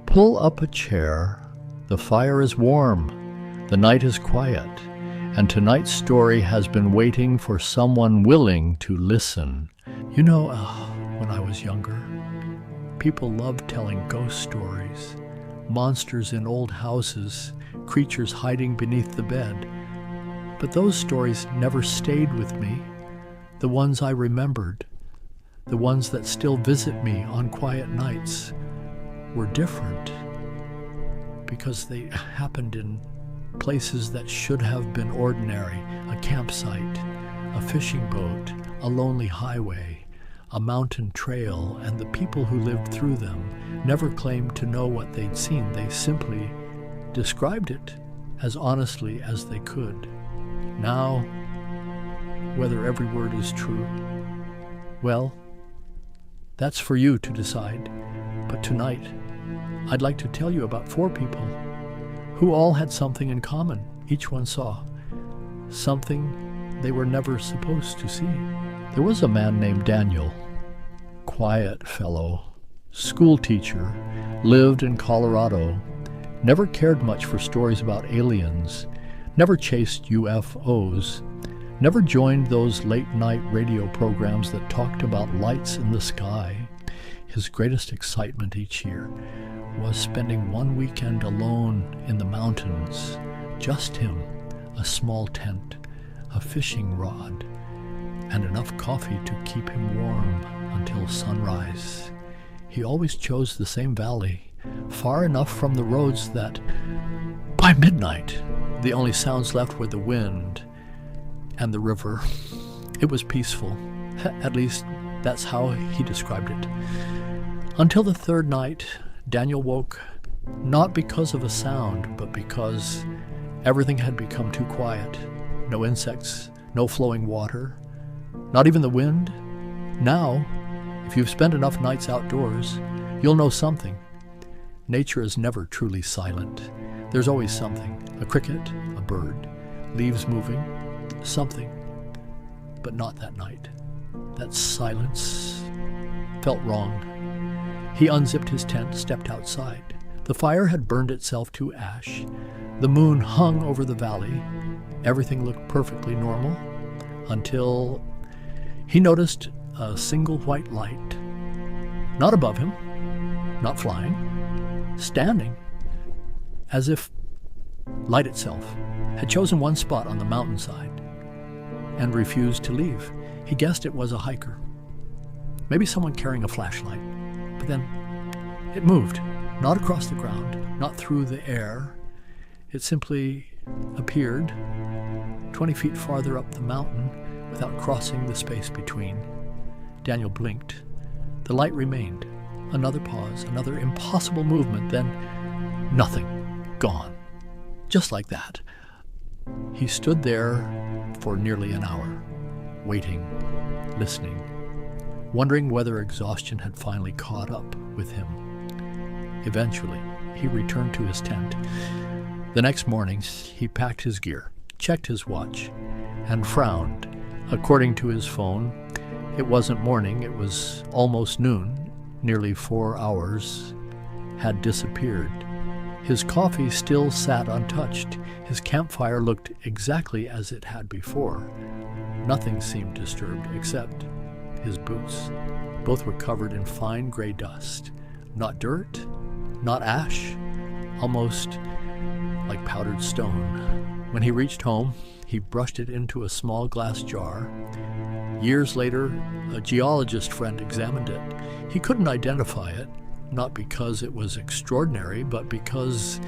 Pull up a chair. The fire is warm. The night is quiet. And tonight's story has been waiting for someone willing to listen. You know, when I was younger, people loved telling ghost stories. Monsters in old houses, creatures hiding beneath the bed. But those stories never stayed with me. The ones I remembered, the ones that still visit me on quiet nights, were different because they happened in places that should have been ordinary: a campsite, a fishing boat, a lonely highway, a mountain trail, and the people who lived through them never claimed to know what they'd seen. They simply described it as honestly as they could. Now, whether every word is true, well, that's for you to decide. But tonight, I'd like to tell you about 4 people who all had something in common. Each one saw something they were never supposed to see. There was a man named Daniel, quiet fellow, school teacher, lived in Colorado, never cared much for stories about aliens, never chased UFOs, never joined those late-night radio programs that talked about lights in the sky. His greatest excitement each year was spending one weekend alone in the mountains, just him, a small tent, a fishing rod, and enough coffee to keep him warm until sunrise. He always chose the same valley, far enough from the roads that, by midnight, the only sounds left were the wind and the river. It was peaceful. At least, that's how he described it. Until the 3rd night, Daniel woke, not because of a sound, but because everything had become too quiet. No insects, no flowing water, not even the wind. Now, if you've spent enough nights outdoors, you'll know something. Nature is never truly silent. There's always something, a cricket, a bird, leaves moving, something. But not that night. That silence felt wrong. He unzipped his tent, stepped outside. The fire had burned itself to ash. The moon hung over the valley. Everything looked perfectly normal until he noticed a single white light. Not above him, not flying, standing, as if light itself had chosen one spot on the mountainside and refused to leave. He guessed it was a hiker, maybe someone carrying a flashlight. But then it moved, not across the ground, not through the air. It simply appeared 20 feet farther up the mountain without crossing the space between. Daniel blinked. The light remained. Another pause, another impossible movement, then nothing. Gone. Just like that. He stood there for nearly an hour, waiting, listening, wondering whether exhaustion had finally caught up with him. Eventually, he returned to his tent. The next morning, he packed his gear, checked his watch, and frowned. According to his phone, it wasn't morning, it was almost noon. Nearly 4 hours had disappeared. His coffee still sat untouched. His campfire looked exactly as it had before. Nothing seemed disturbed except his boots. Both were covered in fine gray dust. Not dirt, not ash, almost like powdered stone. When he reached home, he brushed it into a small glass jar. Years later, a geologist friend examined it. He couldn't identify it, not because it was extraordinary, but because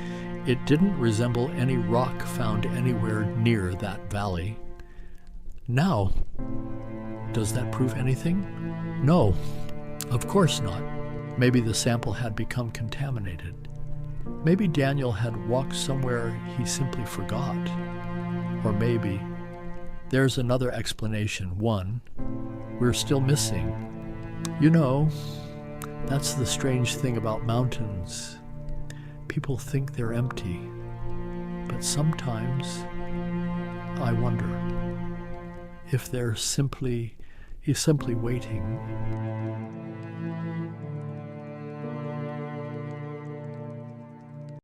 it didn't resemble any rock found anywhere near that valley. Now, does that prove anything? No, of course not. Maybe the sample had become contaminated. Maybe Daniel had walked somewhere he simply forgot. Or maybe there's another explanation, one we're still missing. You know, that's the strange thing about mountains. People think they're empty, but sometimes I wonder if they're simply waiting